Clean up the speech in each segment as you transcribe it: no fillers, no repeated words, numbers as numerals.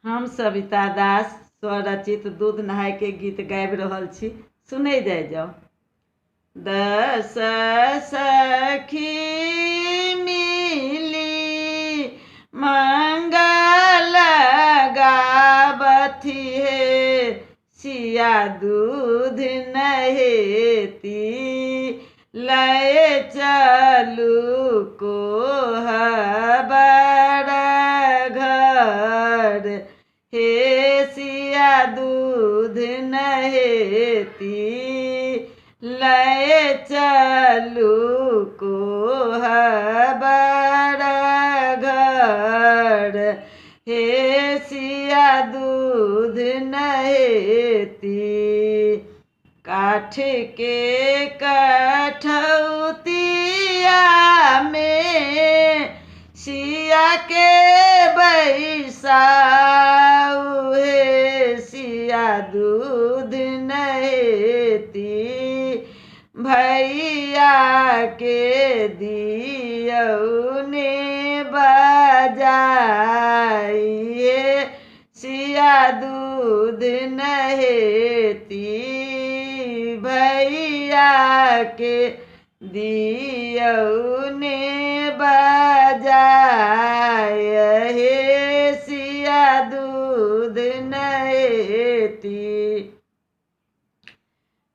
हम सविता दास स्वरचित दूध नहाय के गीत गाबि रहल छी। सुनै जाओ। 10 सखी मिली मंगल गाबथि हे, सिया दूध नहेती लय चलू कोहबर घर, हे सिया दूध नहेती लय चलू कोहबर घर, हे सिया दूध नहेती। काठ के कठौतिया में सिया के बैसाऊ, हे सिया दूध नहेती भैया के दियौने बजाइए, सिया दूध नहेती भैया के दियौने बजाए, हे सिया दूध नहेती।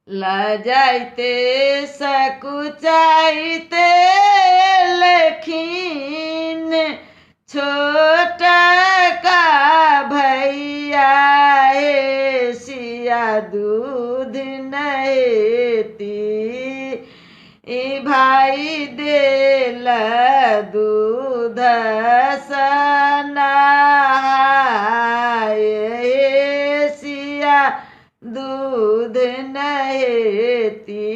लजाइते सकुचाइते लखीन छोटा का भैया, हे सिया दूध नहेती भाई देल दूध सनाए, हे सिया दूध नहेती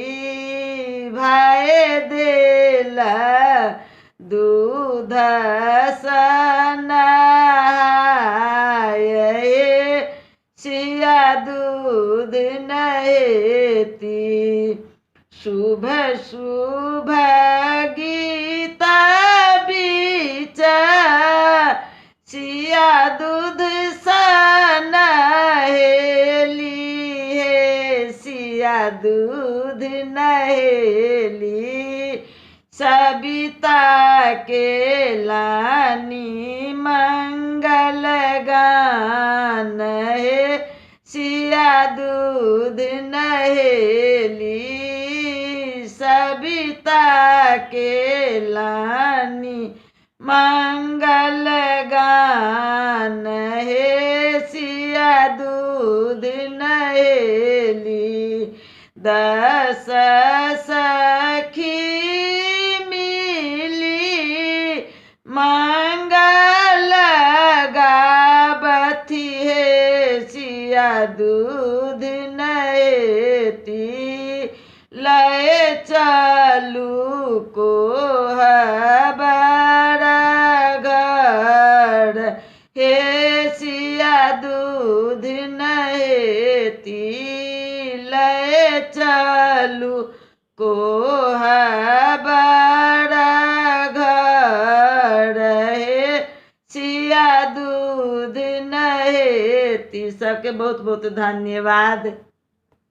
भाई देल दूध सनाए, हे सिया दूध नहेती। शुभ शुभ गीता बीच सिया दूध सनहेली, हे सिया दूध नहेली सविता के लानी मंगल गान, हे सिया दूध नहेली सविता के लानी मंगल गान, हे सिया दूध नहेली। 10 सखी मिली मंगल गाबथि हे, सिया दूध नहेती लय चलू कोहबर घर, हे सिया दूध नहेती लय चलू कोहबर घर, हे सिया दूध नहेती। सबके बहुत बहुत धन्यवाद।